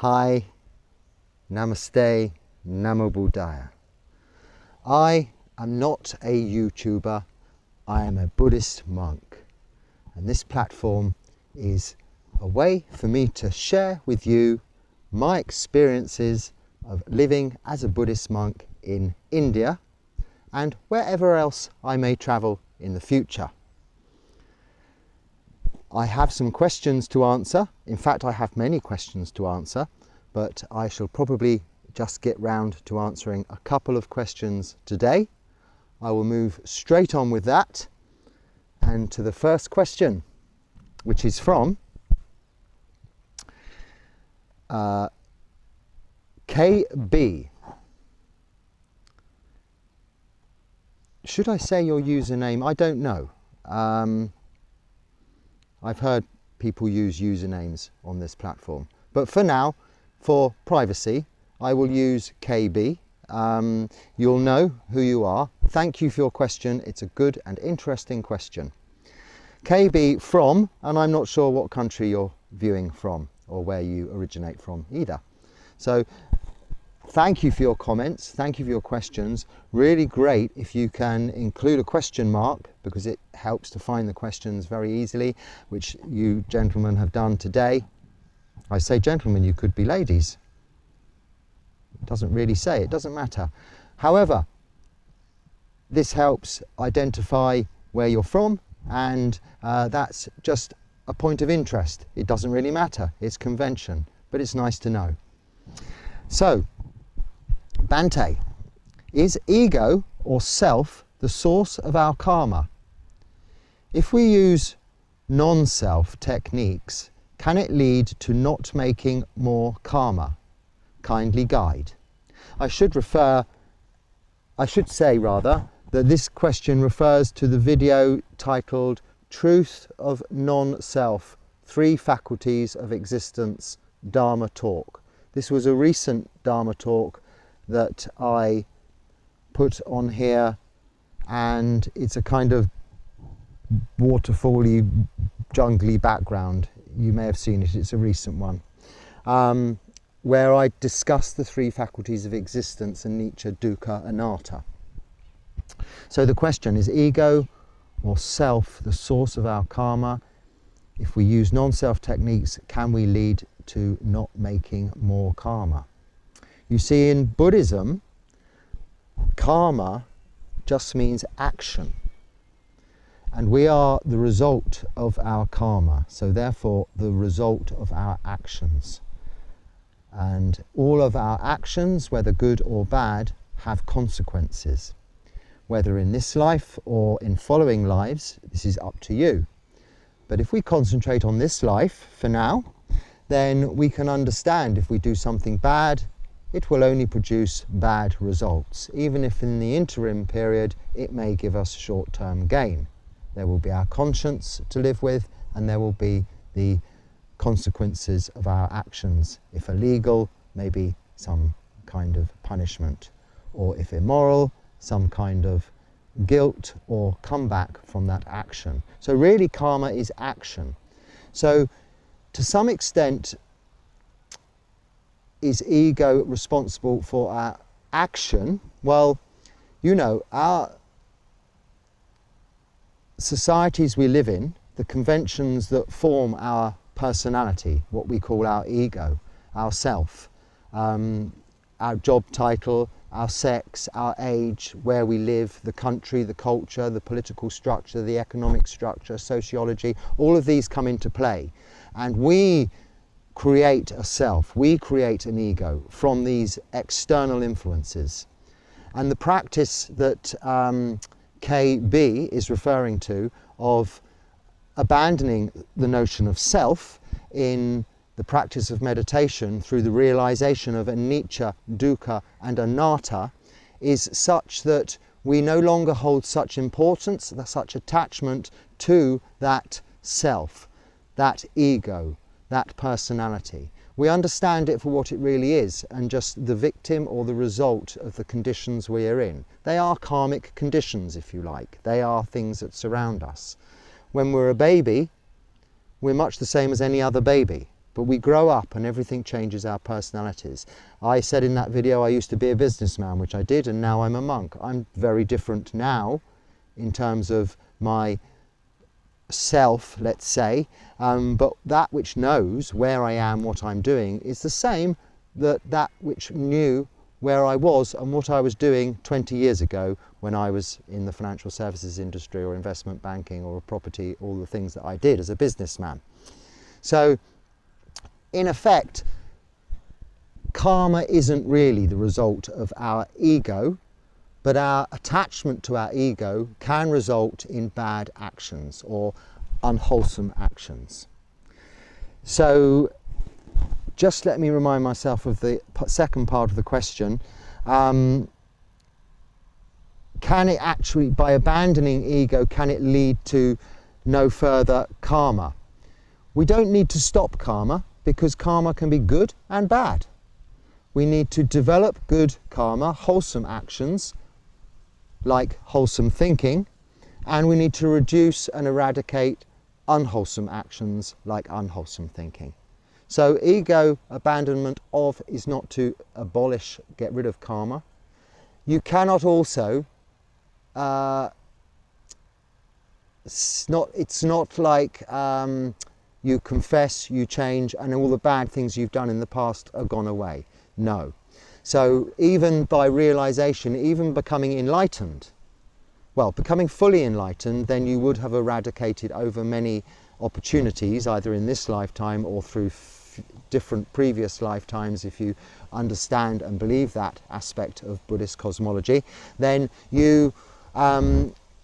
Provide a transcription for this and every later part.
Hi, Namaste, Namo Buddhaya. I am not a YouTuber, I am a Buddhist monk. And this platform is a way for me to share with you my experiences of living as a Buddhist monk in India and wherever else I may travel in the future. I have some questions to answer. In fact, I have many questions to answer, but I shall probably just get round to answering a couple of questions today. I will move straight on with that and to the first question, which is from KB. Should I say your username? I don't know. I've heard people use usernames on this platform, but for now, for privacy, I will use KB. You'll know who you are. Thank you for your question. It's a good and interesting question. KB from, and I'm not sure what country you're viewing from or where you originate from either. So thank you for your comments. Thank you for your questions. Really great if you can include a question mark, because it helps to find the questions very easily, which you gentlemen have done today. I say gentlemen, you could be ladies. It doesn't really say, it doesn't matter. However, this helps identify where you're from, and that's just a point of interest. It doesn't really matter, it's convention, but it's nice to know. So, Bhante, is ego or self the source of our karma? If we use non-self techniques, can it lead to not making more karma? Kindly guide. I should say that this question refers to the video titled Truth of Non-Self, 3 Faculties of Existence Dharma Talk. This was a recent Dharma talk that I put on here, and it's a kind of waterfally, jungly background. You may have seen it, it's a recent one, where I discuss the 3 faculties of existence, anicca, dukkha, anatta. So the question is, ego or self the source of our karma? If we use non-self techniques, can we lead to not making more karma? You see, in Buddhism, karma just means action. And we are the result of our karma, so therefore the result of our actions. And all of our actions, whether good or bad, have consequences. Whether in this life or in following lives, this is up to you. But if we concentrate on this life for now, then we can understand if we do something bad, it will only produce bad results, even if in the interim period it may give us short-term gain. There will be our conscience to live with, and there will be the consequences of our actions. If illegal, maybe some kind of punishment, or if immoral, some kind of guilt or comeback from that action. So really karma is action. So to some extent, is ego responsible for our action? Well, you know, our societies we live in, the conventions that form our personality, what we call our ego, our self, our job title, our sex, our age, where we live, the country, the culture, the political structure, the economic structure, sociology, all of these come into play. And we create a self, we create an ego from these external influences. And the practice that KB is referring to, of abandoning the notion of self in the practice of meditation through the realization of anicca, dukkha and anatta, is such that we no longer hold such importance, such attachment to that self, that ego, that personality. We understand it for what it really is, and just the victim or the result of the conditions we are in. They are karmic conditions, if you like. They are things that surround us. When we're a baby, we're much the same as any other baby, but we grow up and everything changes our personalities. I said in that video I used to be a businessman, which I did, and now I'm a monk. I'm very different now in terms of my self, let's say, but that which knows where I am, what I'm doing, is the same that which knew where I was and what I was doing 20 years ago when I was in the financial services industry or investment banking or property, all the things that I did as a businessman. So in effect, karma isn't really the result of our ego, but our attachment to our ego can result in bad actions or unwholesome actions. So just let me remind myself of the second part of the question. Can it actually, by abandoning ego, can it lead to no further karma? We don't need to stop karma, because karma can be good and bad. We need to develop good karma, wholesome actions, like wholesome thinking, and we need to reduce and eradicate unwholesome actions like unwholesome thinking. So ego abandonment of is not to abolish, get rid of karma. You cannot also, it's not like you confess, you change, and all the bad things you've done in the past are gone away. No. So even by realization, even becoming enlightened, well, becoming fully enlightened, then you would have eradicated over many opportunities, either in this lifetime or through different previous lifetimes. If you understand and believe that aspect of Buddhist cosmology, then you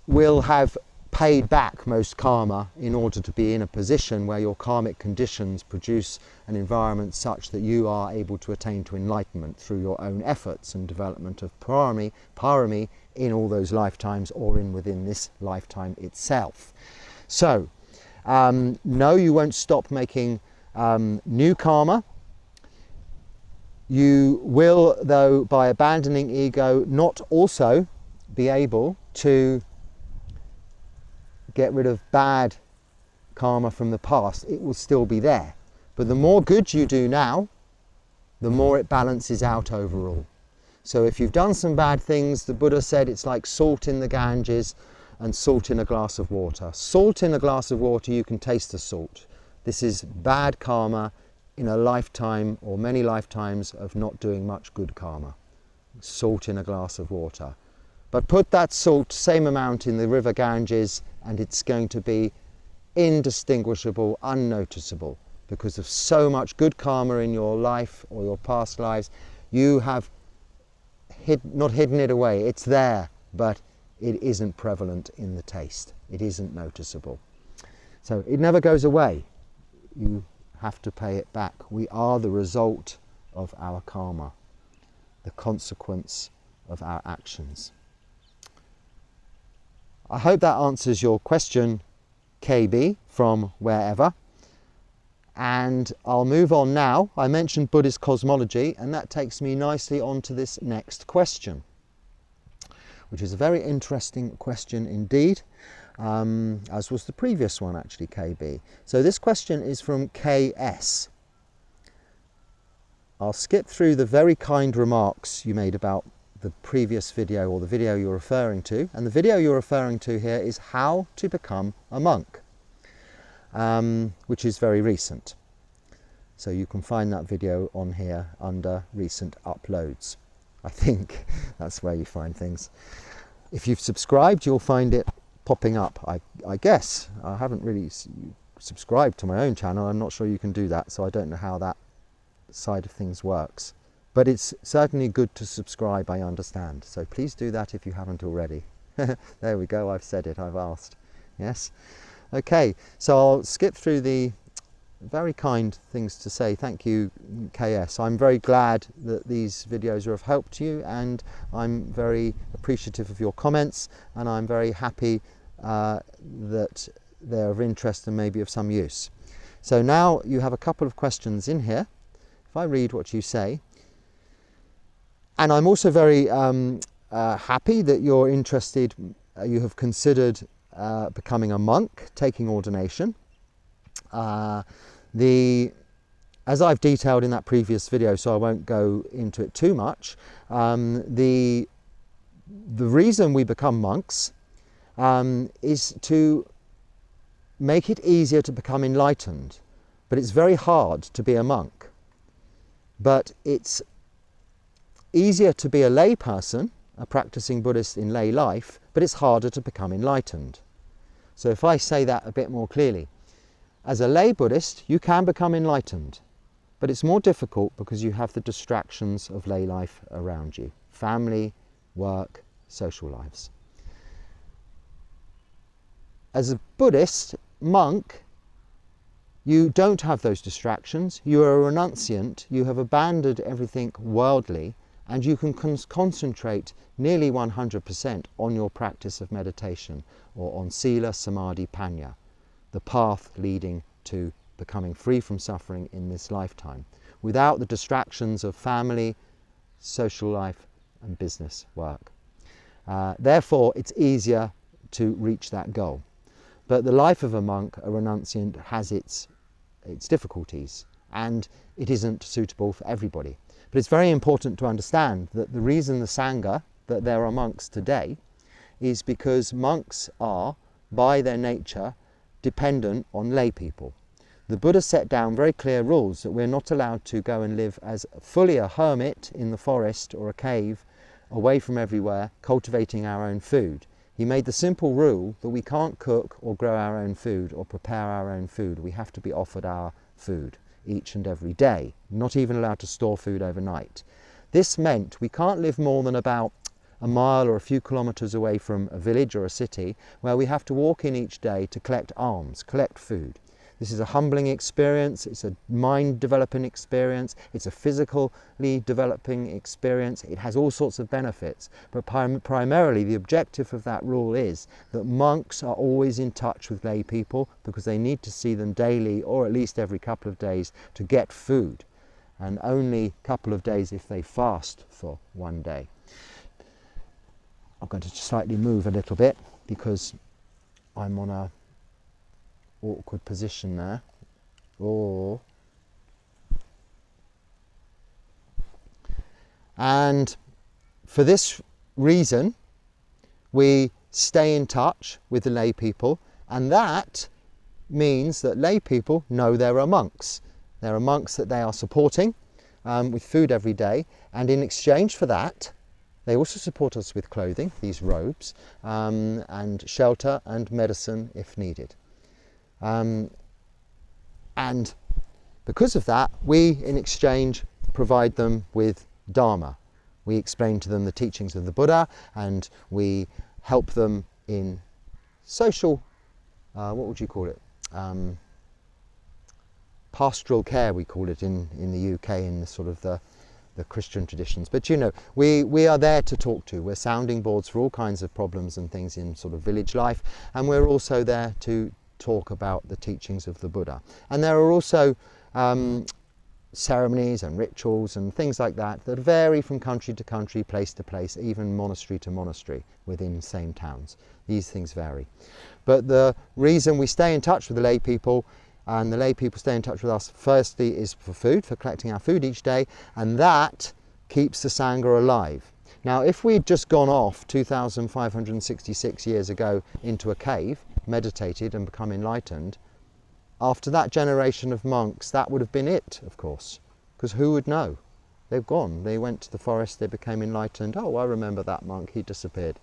will have paid back most karma in order to be in a position where your karmic conditions produce an environment such that you are able to attain to enlightenment through your own efforts and development of parami in all those lifetimes or within this lifetime itself. So, no, you won't stop making new karma. You will, though, by abandoning ego, not also be able to get rid of bad karma from the past. It will still be there. But the more good you do now, the more it balances out overall. So if you've done some bad things, the Buddha said it's like salt in the Ganges and salt in a glass of water. Salt in a glass of water, you can taste the salt. This is bad karma in a lifetime or many lifetimes of not doing much good karma. Salt in a glass of water. But put that salt, same amount, in the river Ganges, and it's going to be indistinguishable, unnoticeable, because of so much good karma in your life or your past lives. You have not hidden it away. It's there, but it isn't prevalent in the taste. It isn't noticeable. So it never goes away. You have to pay it back. We are the result of our karma, the consequence of our actions. I hope that answers your question, KB, from wherever. And I'll move on now. I mentioned Buddhist cosmology, and that takes me nicely on to this next question, which is a very interesting question indeed, as was the previous one actually, KB. So this question is from KS. I'll skip through the very kind remarks you made about the previous video, or the video you're referring to, and the video you're referring to here is how to become a monk, which is very recent. So you can find that video on here under recent uploads. I think that's where you find things. If you've subscribed, you'll find it popping up, I guess. I haven't really subscribed to my own channel. I'm not sure you can do that, so I don't know how that side of things works. But it's certainly good to subscribe, I understand. So please do that if you haven't already. There we go, I've said it, I've asked. Yes? Okay, so I'll skip through the very kind things to say. Thank you, KS. I'm very glad that these videos are of help to you, and I'm very appreciative of your comments, and I'm very happy that they're of interest and maybe of some use. So now you have a couple of questions in here. If I read what you say. And I'm also very happy that you're interested, you have considered becoming a monk, taking ordination. The as I've detailed in that previous video, so I won't go into it too much, the reason we become monks is to make it easier to become enlightened. But it's very hard to be a monk. But it's easier to be a lay person, a practicing Buddhist in lay life, but it's harder to become enlightened. So if I say that a bit more clearly, as a lay Buddhist, you can become enlightened, but it's more difficult because you have the distractions of lay life around you: family, work, social lives. As a Buddhist monk, you don't have those distractions. You are a renunciant. You have abandoned everything worldly, and you can concentrate nearly 100% on your practice of meditation, or on sila, samadhi, panya, the path leading to becoming free from suffering in this lifetime, without the distractions of family, social life, and business work. Therefore, it's easier to reach that goal. But the life of a monk, a renunciant, has its difficulties, and it isn't suitable for everybody. But it's very important to understand that the reason the Sangha, that there are monks today, is because monks are, by their nature, dependent on lay people. The Buddha set down very clear rules that we're not allowed to go and live as fully a hermit in the forest or a cave, away from everywhere, cultivating our own food. He made the simple rule that we can't cook or grow our own food or prepare our own food. We have to be offered our food each and every day, not even allowed to store food overnight. This meant we can't live more than about a mile or a few kilometres away from a village or a city, where we have to walk in each day to collect alms, collect food. This is a humbling experience, it's a mind developing experience, it's a physically developing experience, it has all sorts of benefits, but primarily the objective of that rule is that monks are always in touch with lay people because they need to see them daily or at least every couple of days to get food, and only a couple of days if they fast for one day. I'm going to slightly move a little bit because I'm on a awkward position there. And for this reason we stay in touch with the lay people, and that means that lay people know there are monks. There are monks that they are supporting with food every day, and in exchange for that they also support us with clothing, these robes, and shelter and medicine if needed. And because of that, we in exchange provide them with Dharma. We explain to them the teachings of the Buddha, and we help them in social, what would you call it? Pastoral care, we call it in the UK, in the sort of the Christian traditions. But you know, we are there to talk to. We're sounding boards for all kinds of problems and things in sort of village life, and we're also there to talk about the teachings of the Buddha. And there are also ceremonies and rituals and things like that that vary from country to country, place to place, even monastery to monastery within same towns. These things vary. But the reason we stay in touch with the lay people, and the lay people stay in touch with us, firstly is for food, for collecting our food each day, and that keeps the Sangha alive. Now, if we'd just gone off 2,566 years ago into a cave, meditated and become enlightened, after that generation of monks, that would have been it, of course, because who would know? They've gone. They went to the forest, they became enlightened. Oh, I remember that monk, he disappeared.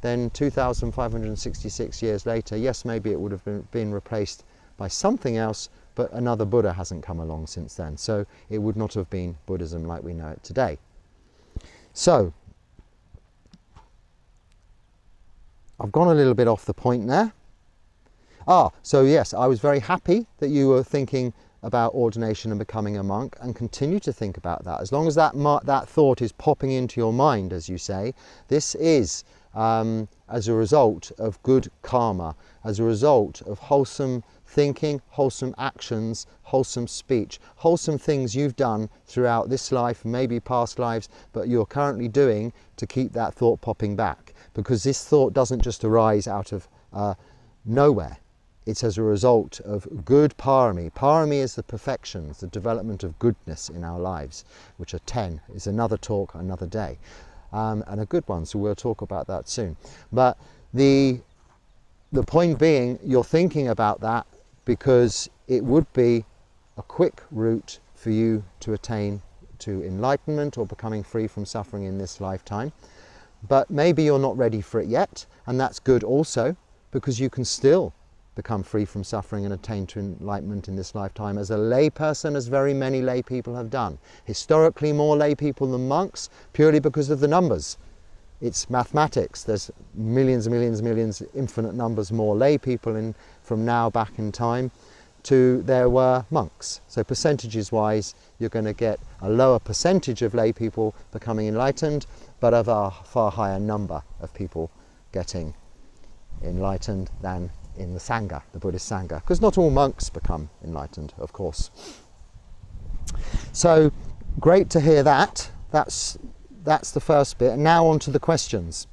Then 2,566 years later, yes, maybe it would have been replaced by something else, but another Buddha hasn't come along since then. So it would not have been Buddhism like we know it today. So, I've gone a little bit off the point there. So yes, I was very happy that you were thinking about ordination and becoming a monk, and continue to think about that. As long as that thought is popping into your mind, as you say, this is as a result of good karma, as a result of wholesome thinking, wholesome actions, wholesome speech, wholesome things you've done throughout this life, maybe past lives, but you're currently doing to keep that thought popping back. Because this thought doesn't just arise out of nowhere. it's as a result of good parami. Parami is the perfections, the development of goodness in our lives, which are 10. Is another talk, another day, and a good one, so we'll talk about that soon. But the point being, you're thinking about that because it would be a quick route for you to attain to enlightenment or becoming free from suffering in this lifetime. But maybe you're not ready for it yet, and that's good also, because you can still become free from suffering and attain to enlightenment in this lifetime as a lay person, as very many lay people have done. Historically, more lay people than monks, purely because of the numbers. It's mathematics. There's millions and millions and millions, infinite numbers more lay people from now back in time to there were monks. So percentages wise, you're going to get a lower percentage of lay people becoming enlightened, but of a far higher number of people getting enlightened than in the Sangha, the Buddhist Sangha, because not all monks become enlightened, of course. So great to hear that. That's the first bit. And now on to the questions.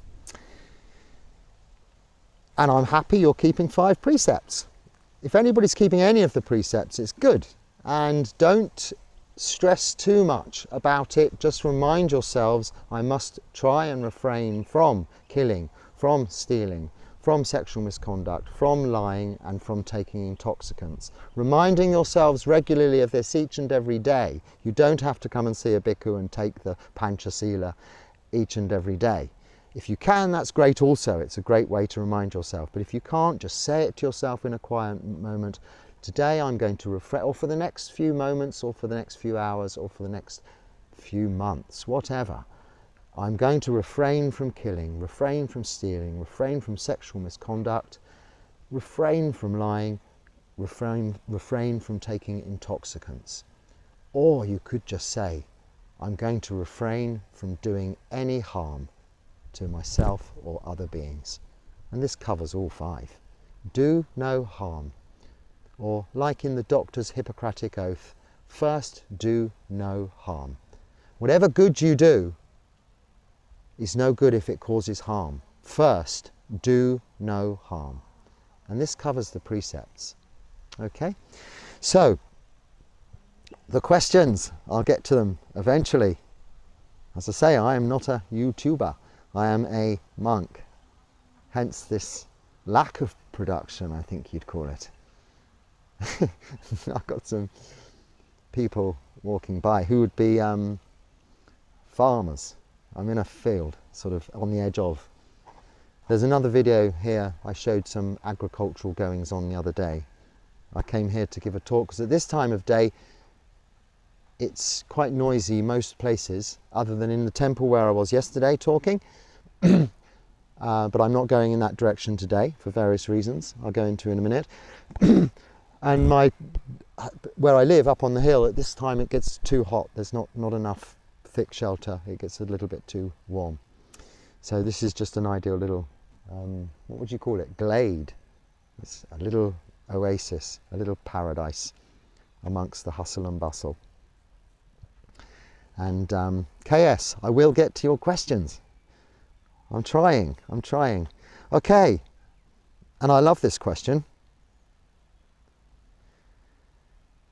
And I'm happy you're keeping 5 precepts. If anybody's keeping any of the precepts, it's good. And don't stress too much about it. Just remind yourselves, I must try and refrain from killing, from stealing, from sexual misconduct, from lying, and from taking intoxicants. Reminding yourselves regularly of this each and every day. You don't have to come and see a bhikkhu and take the Panchasila each and every day. If you can, that's great also. It's a great way to remind yourself. But if you can't, just say it to yourself in a quiet moment. Today I'm going to refrain, or for the next few moments, or for the next few hours, or for the next few months, whatever. I'm going to refrain from killing, refrain from stealing, refrain from sexual misconduct, refrain from lying, refrain from taking intoxicants. Or you could just say, I'm going to refrain from doing any harm to myself or other beings. And this covers all 5. Do no harm. Or like in the doctor's Hippocratic oath, first do no harm. Whatever good you do is no good if it causes harm. First, do no harm. And this covers the precepts. Okay? So, the questions, I'll get to them eventually. As I say, I am not a YouTuber. I am a monk. Hence this lack of production, I think you'd call it. I've got some people walking by who would be farmers. I'm in a field, sort of on the edge of. There's another video here. I showed some agricultural goings on the other day. I came here to give a talk because at this time of day it's quite noisy most places, other than in the temple where I was yesterday talking. But I'm not going in that direction today for various reasons I'll go into in a minute. And where I live up on the hill, at this time it gets too hot. There's not enough thick shelter. It gets a little bit too warm. So this is just an ideal little, what would you call it? Glade. It's a little oasis, a little paradise amongst the hustle and bustle. And KS, I will get to your questions. I'm trying. Okay, and I love this question.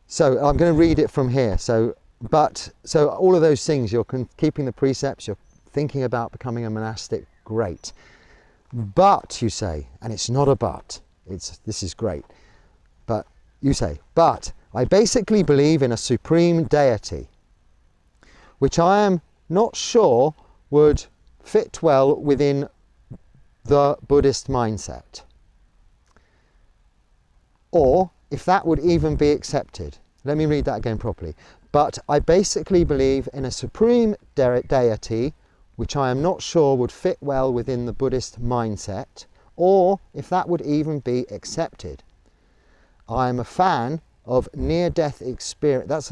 So I'm going to read it from here. So all of those things, you're keeping the precepts, you're thinking about becoming a monastic, great. But, you say, and it's not a but, this is great. But you say, but I basically believe in a supreme deity, which I am not sure would fit well within the Buddhist mindset. Or if that would even be accepted. Let me read that again properly. But I basically believe in a supreme deity, which I am not sure would fit well within the Buddhist mindset, or if that would even be accepted. I am a fan of near-death experience. That's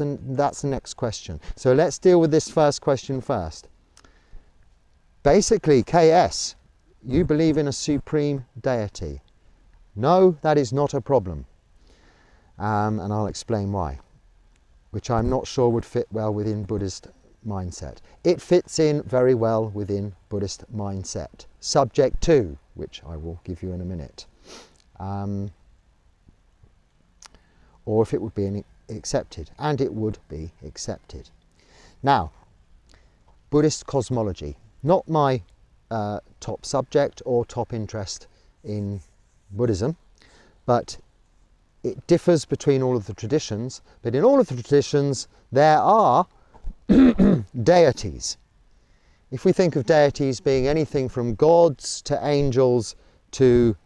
the next question. So let's deal with this first question first. Basically, KS, you believe in a supreme deity. No, that is not a problem. And I'll explain why, which I'm not sure would fit well within Buddhist mindset. It fits in very well within Buddhist mindset. Subject to, which I will give you in a minute. or if it would be accepted, and it would be accepted. Now, Buddhist cosmology, not my top subject or top interest in Buddhism, but it differs between all of the traditions, but in all of the traditions there are deities. If we think of deities being anything from gods to angels to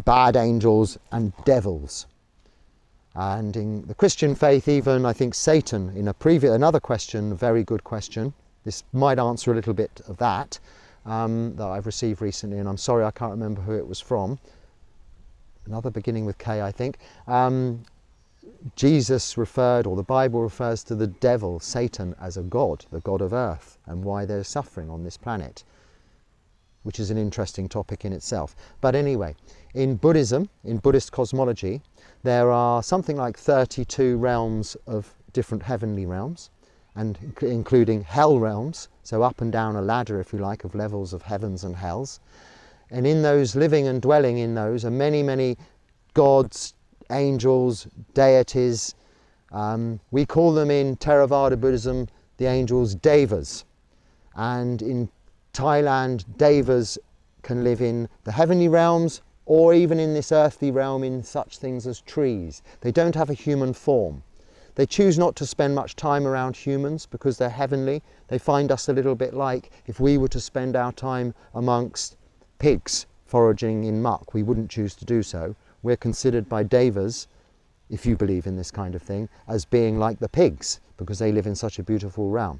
bad angels and devils. And in the Christian faith even, I think Satan, in another question, a very good question, this might answer a little bit of that, that I've received recently, and I'm sorry I can't remember who it was from, another beginning with K I think. Jesus referred, or the Bible refers to the devil, Satan, as a god, the god of earth, and why there's suffering on this planet, which is an interesting topic in itself. But anyway, in Buddhism, in Buddhist cosmology, there are something like 32 realms of different heavenly realms, and including hell realms, so up and down a ladder, if you like, of levels of heavens and hells. And in those, living and dwelling in those, are many, many gods, angels, deities. We call them in Theravada Buddhism the angels devas, and in Thailand devas can live in the heavenly realms or even in this earthly realm in such things as trees. They don't have a human form. They choose not to spend much time around humans because they're heavenly. They find us a little bit like if we were to spend our time amongst pigs foraging in muck. We wouldn't choose to do so. We're considered by devas, if you believe in this kind of thing, as being like the pigs because they live in such a beautiful realm.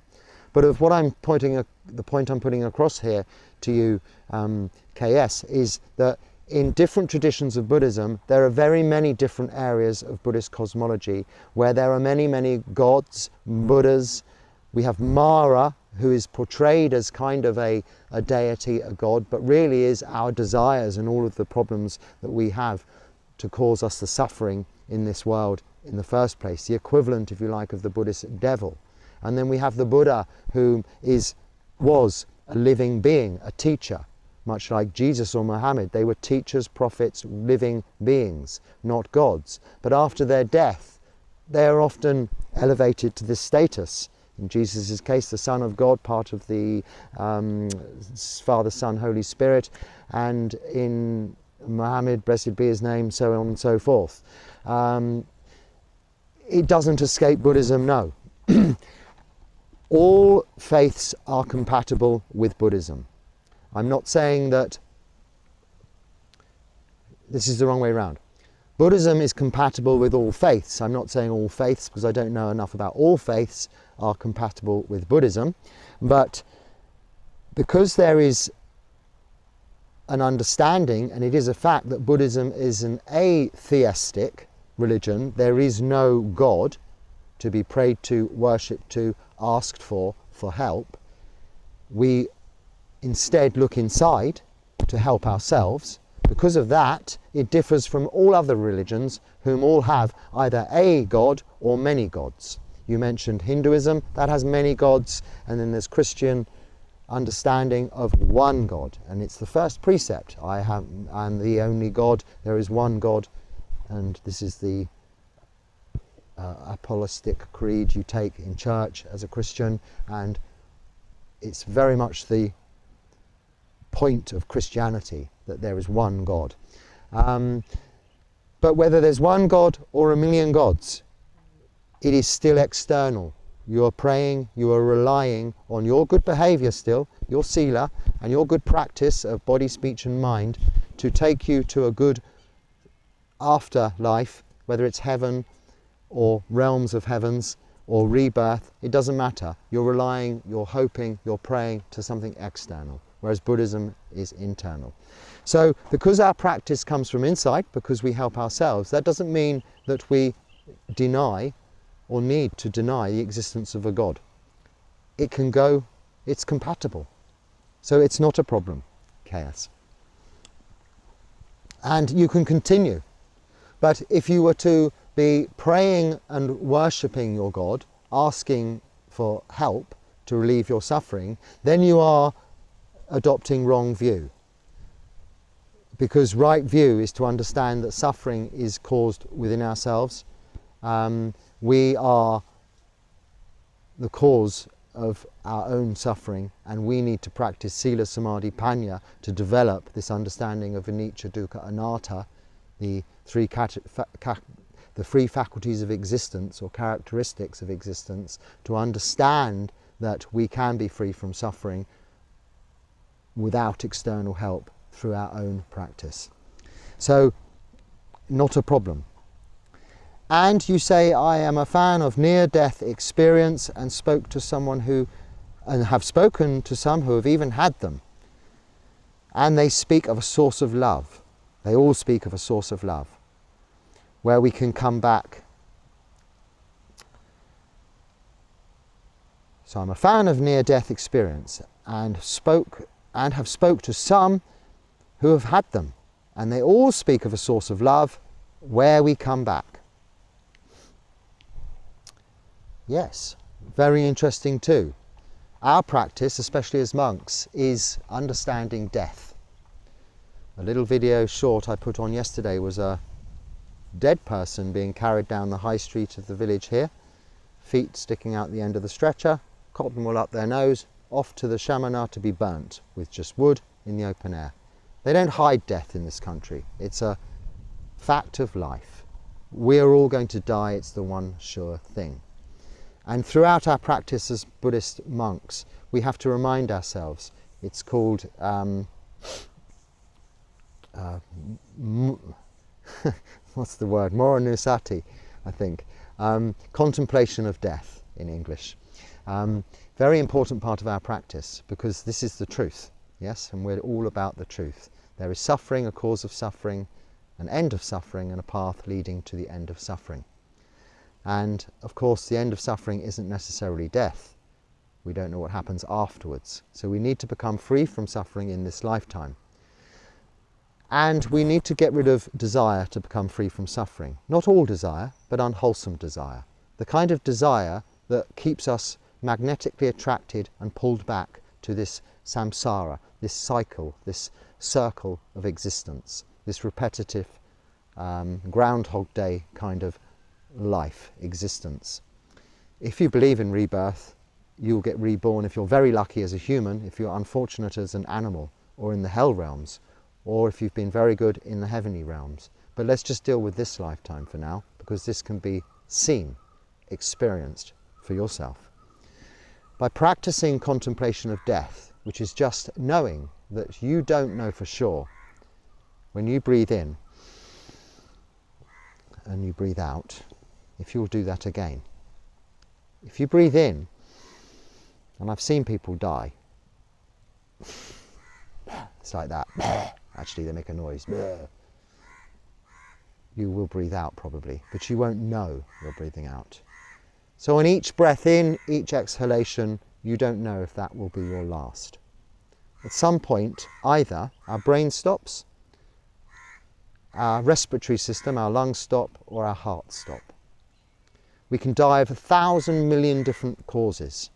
But of what the point I'm putting across here to you, KS, is that in different traditions of Buddhism, there are very many different areas of Buddhist cosmology where there are many, many gods, Buddhas. We have Mara, who is portrayed as kind of a deity, a god, but really is our desires and all of the problems that we have to cause us the suffering in this world in the first place, the equivalent, if you like, of the Buddhist devil. And then we have the Buddha, who was a living being, a teacher, much like Jesus or Muhammad. They were teachers, prophets, living beings, not gods. But after their death, they are often elevated to this status. In Jesus' case, the Son of God, part of the Father, Son, Holy Spirit, and in Muhammad, blessed be his name, so on and so forth. It doesn't escape Buddhism, no. All faiths are compatible with Buddhism. I'm not saying that this is the wrong way around. Buddhism is compatible with all faiths. I'm not saying all faiths because I don't know enough about all faiths are compatible with Buddhism, but because there is an understanding, and it is a fact, that Buddhism is an atheistic religion, there is no God to be prayed to, worshipped to, asked for help. We instead look inside to help ourselves. Because of that, it differs from all other religions, whom all have either a god or many gods. You mentioned Hinduism, that has many gods, and then there's Christian understanding of one God, and it's the first precept. I'm the only God, there is one God, and this is the apostolic creed you take in church as a Christian, and it's very much the point of Christianity that there is one God. But whether there's one God or a million gods, it is still external. You are praying, you are relying on your good behavior still, your sila, and your good practice of body, speech and mind to take you to a good afterlife, whether it's heaven or realms of heavens or rebirth, it doesn't matter. You're relying, you're hoping, you're praying to something external, whereas Buddhism is internal. So because our practice comes from inside, because we help ourselves, that doesn't mean that we deny or need to deny the existence of a God. It can go, it's compatible. So it's not a problem, chaos. And you can continue. But if you were to be praying and worshipping your God, asking for help to relieve your suffering, then you are adopting wrong view. because right view is to understand that suffering is caused within ourselves. We are the cause of our own suffering, and we need to practice Sila, Samadhi, Panya to develop this understanding of anicca, dukkha, anatta, the three faculties of existence or characteristics of existence, to understand that we can be free from suffering without external help through our own practice. So, not a problem. And you say, I am a fan of near-death experience, and spoke to someone who, and have spoken to some who have even had them. And they speak of a source of love. They all speak of a source of love, where we can come back. So I'm a fan of near-death experience, and have spoke to some who have had them. And they all speak of a source of love, where we come back. Yes, very interesting too. Our practice, especially as monks, is understanding death. A little video short I put on yesterday was a dead person being carried down the high street of the village here, feet sticking out the end of the stretcher, cotton wool up their nose, off to the shamana to be burnt with just wood in the open air. They don't hide death in this country. It's a fact of life. We're all going to die. It's the one sure thing. And throughout our practice as Buddhist monks, we have to remind ourselves. It's called what's the word? Moranusati, I think. Contemplation of death in English. Very important part of our practice, because this is the truth. Yes, and we're all about the truth. There is suffering, a cause of suffering, an end of suffering, and a path leading to the end of suffering. And of course the end of suffering isn't necessarily death. We don't know what happens afterwards. So we need to become free from suffering in this lifetime. And we need to get rid of desire to become free from suffering. Not all desire, but unwholesome desire. The kind of desire that keeps us magnetically attracted and pulled back to this samsara, this cycle, this circle of existence, this repetitive Groundhog Day kind of life, existence. If you believe in rebirth, you'll get reborn if you're very lucky as a human, if you're unfortunate as an animal, or in the hell realms, or if you've been very good in the heavenly realms. But let's just deal with this lifetime for now, because this can be seen, experienced for yourself. By practicing contemplation of death, which is just knowing that you don't know for sure, when you breathe in and you breathe out, if you'll do that again. If you breathe in, and I've seen people die, it's like that. Actually, they make a noise. You will breathe out probably, but you won't know you're breathing out. So on each breath in, each exhalation, you don't know if that will be your last. At some point, either our brain stops, our respiratory system, our lungs stop, or our heart stop. We can die of 1,000 million different causes.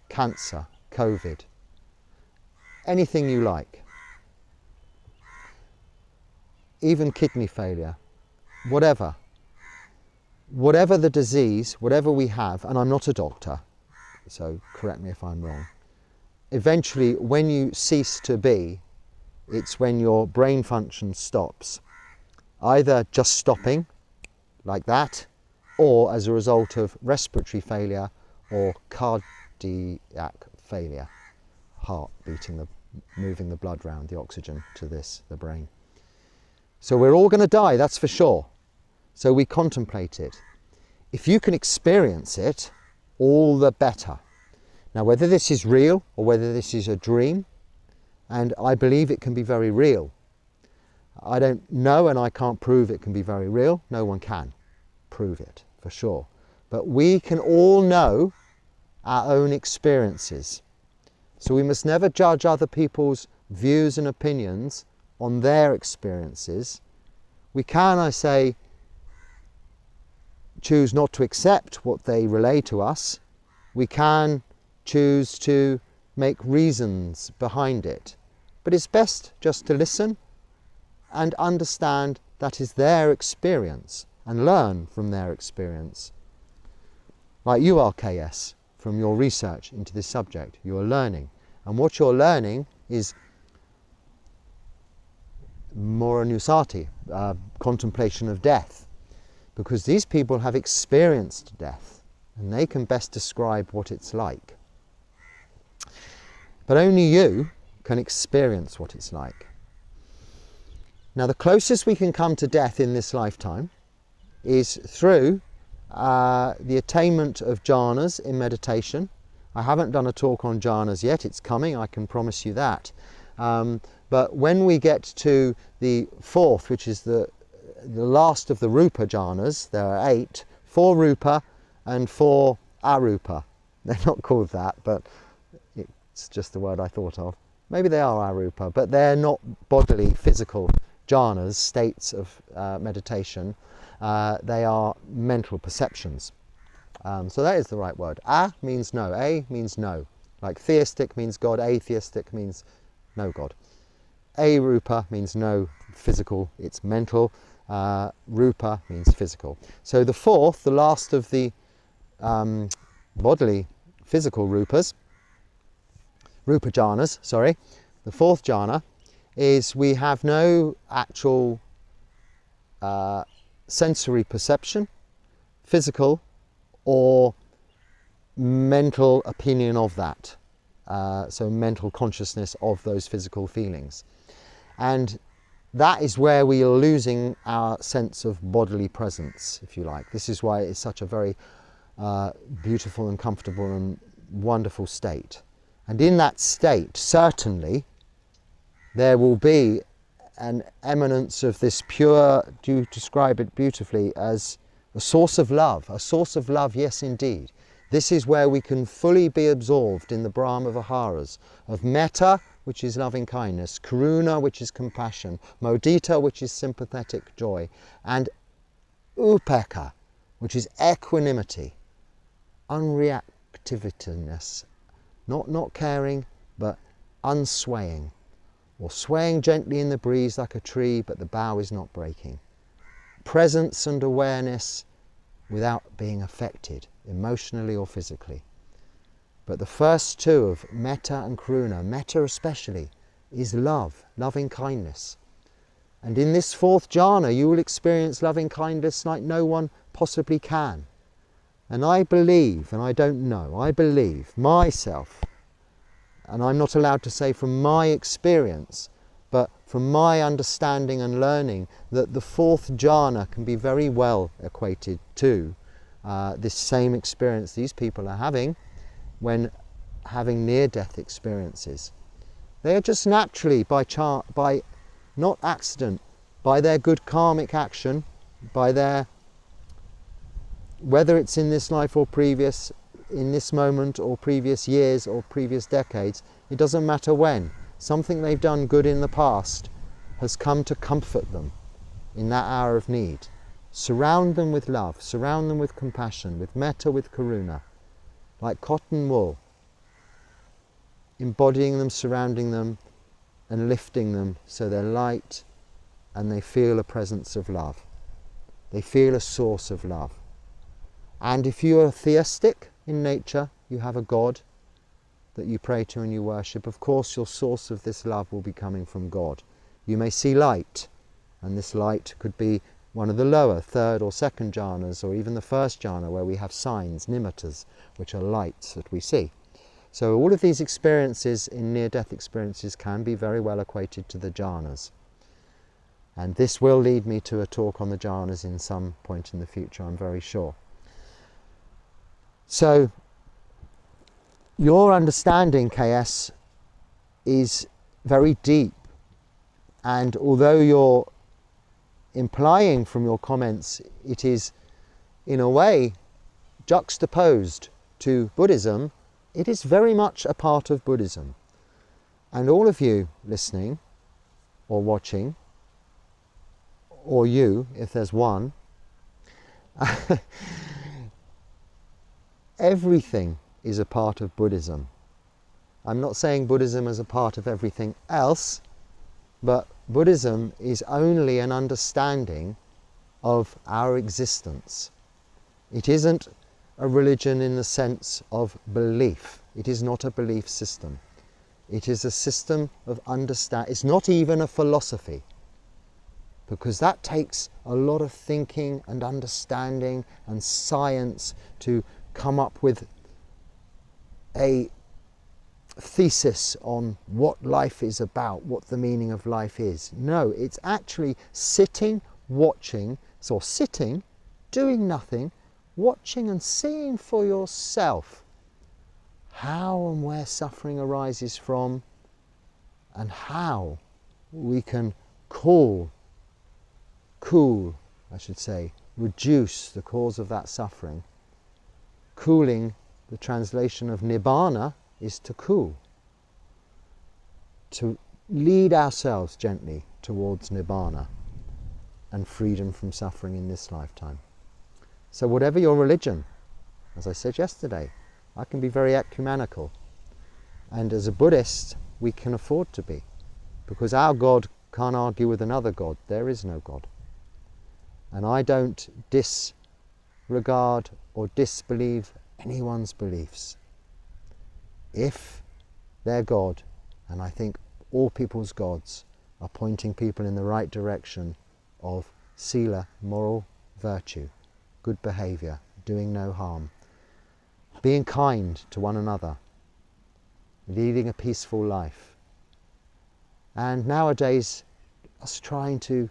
Cancer, COVID, anything you like. Even kidney failure, whatever. Whatever the disease, whatever we have, and I'm not a doctor, so correct me if I'm wrong, eventually when you cease to be, it's when your brain function stops. Either just stopping, like that, or as a result of respiratory failure or cardiac failure, heart beating, moving the blood round, the oxygen to the brain. So we're all going to die, that's for sure. So we contemplate it. If you can experience it, all the better. Now, whether this is real or whether this is a dream, and I believe it can be very real. I don't know and I can't prove it can be very real. No one can prove it, for sure. But we can all know our own experiences. So we must never judge other people's views and opinions on their experiences. We can, I say, choose not to accept what they relay to us. We can choose to make reasons behind it. But it's best just to listen and understand that is their experience and learn from their experience. Like you are, KS, from your research into this subject. You are learning. And what you're learning is moranusati, contemplation of death. Because these people have experienced death and they can best describe what it's like. But only you can experience what it's like. Now, the closest we can come to death in this lifetime is through the attainment of jhanas in meditation. I haven't done a talk on jhanas yet, it's coming, I can promise you that. But when we get to the fourth, which is the last of the rupa jhanas, there are 8, 4 rupa and 4 arupa. They're not called that, but it's just the word I thought of. Maybe they are arupa, but they're not bodily, physical jhanas, states of meditation. They are mental perceptions. So that is the right word. A means no, a means no. Like theistic means God, atheistic means no God. Arupa means no physical, it's mental. Rupa means physical. So the fourth, the last of the bodily physical rupas, rupa jhanas, sorry, the fourth jhana is we have no actual sensory perception, physical or mental opinion of that. So mental consciousness of those physical feelings. And that is where we are losing our sense of bodily presence, if you like. This is why it's such a very beautiful and comfortable and wonderful state. And in that state, certainly, there will be an eminence of this pure, you describe it beautifully, as a source of love. A source of love, yes indeed. This is where we can fully be absorbed in the Brahma Viharas of metta, which is loving kindness, karuna, which is compassion, mudita, which is sympathetic joy, and upekkha, which is equanimity, unreactiveness, not caring, but unswaying, or swaying gently in the breeze like a tree, but the bough is not breaking. Presence and awareness without being affected, emotionally or physically. But the first two of metta and karuna, metta especially, is love, loving kindness. And in this fourth jhana you will experience loving kindness like no one possibly can. And I believe, and I don't know, I believe myself, and I'm not allowed to say from my experience, but from my understanding and learning, that the fourth jhana can be very well equated to this same experience these people are having when having near-death experiences. They are just naturally, by not accident, by their good karmic action, by their, whether it's in this life or previous, in this moment or previous years or previous decades, it doesn't matter when. Something they've done good in the past has come to comfort them in that hour of need. Surround them with love, surround them with compassion, with metta, with karuna, like cotton wool, embodying them, surrounding them, and lifting them so they're light and they feel a presence of love. They feel a source of love. And if you are theistic in nature, you have a God that you pray to and you worship, of course your source of this love will be coming from God. You may see light, and this light could be one of the lower, third or second jhanas, or even the first jhana where we have signs, nimittas, which are lights that we see. So all of these experiences in near-death experiences can be very well equated to the jhanas. And this will lead me to a talk on the jhanas in some point in the future, I'm very sure. So your understanding, KS, is very deep. And although you're implying from your comments it is in a way juxtaposed to Buddhism, it is very much a part of Buddhism. And all of you listening or watching, or you, if there's one, everything is a part of Buddhism. I'm not saying Buddhism is a part of everything else, But Buddhism is only an understanding of our existence. It isn't a religion in the sense of belief. It is not a belief system. It is a system of understanding. It's not even a philosophy, because that takes a lot of thinking and understanding and science to come up with a thesis on what life is about, what the meaning of life is. No, it's actually sitting, watching, so sitting, doing nothing, watching and seeing for yourself how and where suffering arises from, and how we can reduce the cause of that suffering. Cooling, the translation of nibbana, is to cool. To lead ourselves gently towards nibbana and freedom from suffering in this lifetime. So whatever your religion, as I said yesterday, I can be very ecumenical. And as a Buddhist, we can afford to be, because our God can't argue with another God. There is no God. And I don't disregard or disbelieve anyone's beliefs. If their God, and I think all people's gods, are pointing people in the right direction of sila, moral virtue, good behaviour, doing no harm, being kind to one another, leading a peaceful life, and nowadays us trying to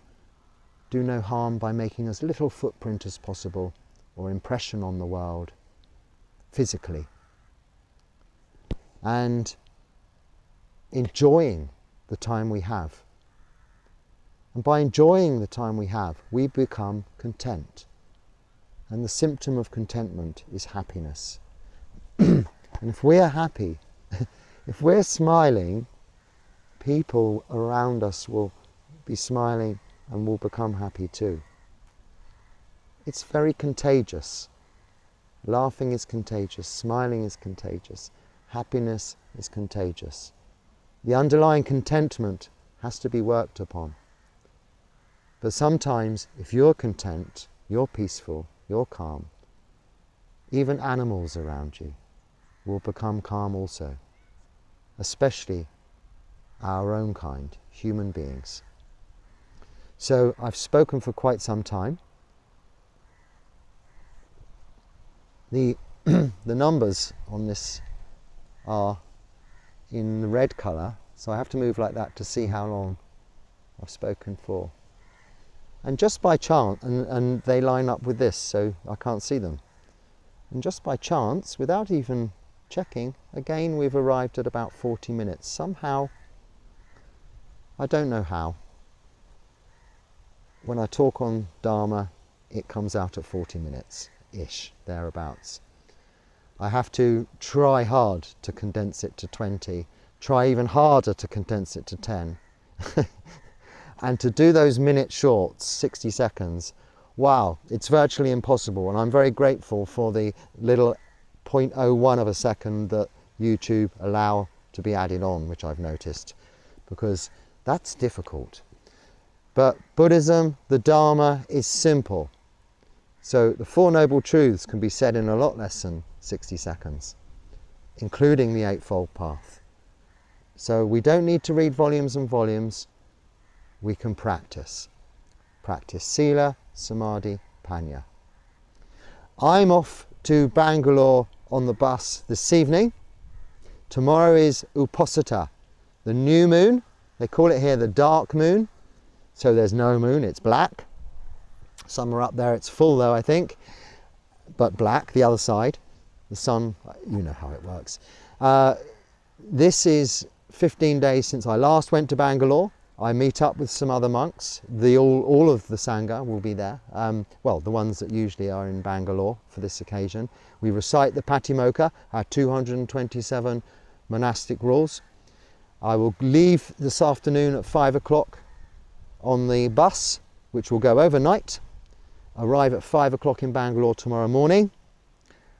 do no harm by making as little footprint as possible or impression on the world physically, and enjoying the time we have. And by enjoying the time we have, we become content. And the symptom of contentment is happiness. And if we're happy, if we're smiling, people around us will be smiling and will become happy too. It's very contagious. Laughing is contagious, smiling is contagious, happiness is contagious. The underlying contentment has to be worked upon. But sometimes, if you're content, you're peaceful, you're calm, even animals around you will become calm also, especially our own kind, human beings. So I've spoken for quite some time. The numbers on this are in the red colour, so I have to move like that to see how long I've spoken for. And just by chance, and they line up with this, so I can't see them. And just by chance, without even checking, again we've arrived at about 40 minutes. Somehow, I don't know how, when I talk on Dharma, it comes out at 40 minutes-ish, thereabouts. I have to try hard to condense it to 20, try even harder to condense it to 10. And to do those minute shorts, 60 seconds, wow, it's virtually impossible. And I'm very grateful for the little 0.01 of a second that YouTube allow to be added on, which I've noticed, because that's difficult. But Buddhism, the Dharma, is simple. So the Four Noble Truths can be said in a lot less than 60 seconds, including the Eightfold Path. So we don't need to read volumes and volumes. We can practice. Practice Sila, Samadhi, Panya. I'm off to Bangalore on the bus this evening. Tomorrow is Uposatha, the new moon. They call it here the dark moon. So there's no moon, it's black. Somewhere up there it's full though, I think, but black, the other side. The sun, you know how it works. This is 15 days since I last went to Bangalore. I meet up with some other monks. All of the Sangha will be there. Well, the ones that usually are in Bangalore for this occasion. We recite the Patimokkha, our 227 monastic rules. I will leave this afternoon at 5 o'clock on the bus, which will go overnight. Arrive at 5 o'clock in Bangalore tomorrow morning,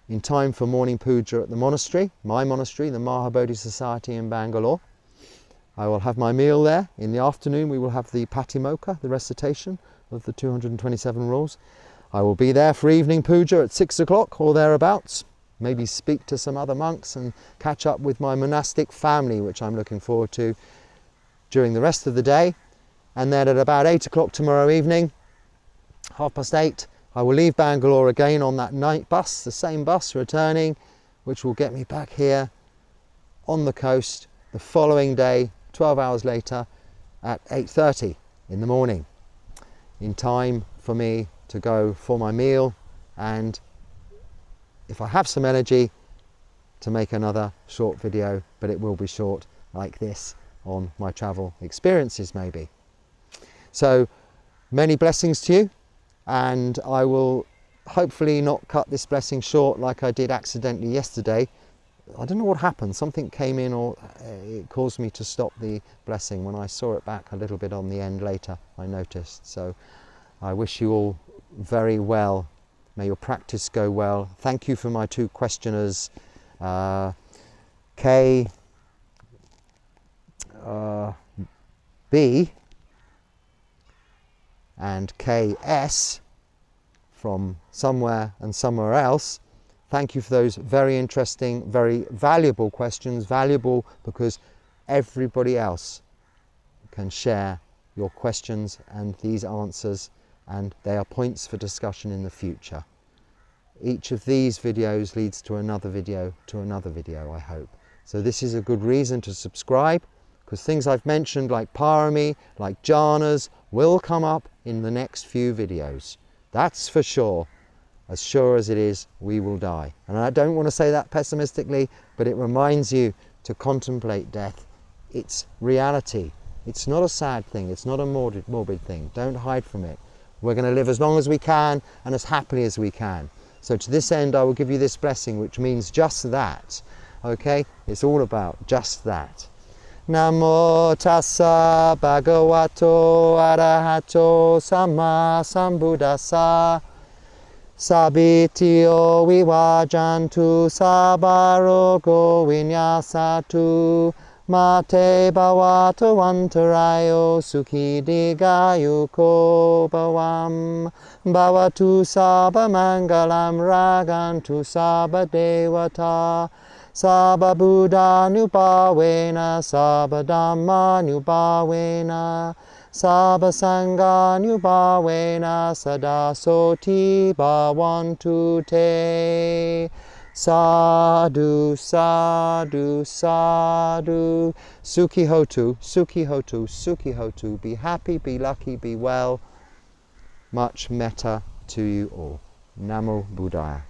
in time for morning puja at the monastery, my monastery, the Mahabodhi Society in Bangalore. I will have my meal there. In the afternoon we will have the Patimokkha, the recitation of the 227 rules. I will be there for evening puja at 6 o'clock or thereabouts. Maybe speak to some other monks and catch up with my monastic family, which I'm looking forward to during the rest of the day. And then at about 8 o'clock tomorrow evening, 8:30, I will leave Bangalore again on that night bus, the same bus returning, which will get me back here on the coast the following day, 12 hours later, at 8:30 in the morning, in time for me to go for my meal, and if I have some energy, to make another short video, but it will be short like this on my travel experiences maybe. So many blessings to you, and I will hopefully not cut this blessing short like I did accidentally yesterday. I don't know what happened, something came in or it caused me to stop the blessing. When I saw it back a little bit on the end later, I noticed. So I wish you all very well. May your practice go well. Thank you for my two questioners, K. B and KS from somewhere and somewhere else. Thank you for those very interesting, very valuable questions. Valuable because everybody else can share your questions and these answers, and they are points for discussion in the future. Each of these videos leads to another video, I hope. So this is a good reason to subscribe, because things I've mentioned like parami, like jhanas, will come up in the next few videos. That's for sure. As sure as it is, we will die. And I don't want to say that pessimistically, but it reminds you to contemplate death. It's reality. It's not a sad thing. It's not a morbid thing. Don't hide from it. We're going to live as long as we can and as happily as we can. So to this end, I will give you this blessing, which means just that. Okay? It's all about just that. Namo tassa bhagavato arahato samma sambuddhassa sabitio vivajantu sabarogo vinyasatu mate bhavato vantarayo sukhi digayuko bhavam bhavatu sabba mangalam ragantu sabba devata Sabba Buddha Nupavena, Sabba Dhamma Nupavena, Sabba Sangha Nupavena, Sada Soti Bhavantu Te. Sadhu, sadhu, sadhu. Sukhi hotu, sukhi hotu, sukhi hotu. Be happy, be lucky, be well. Much metta to you all. Namo Buddhaya.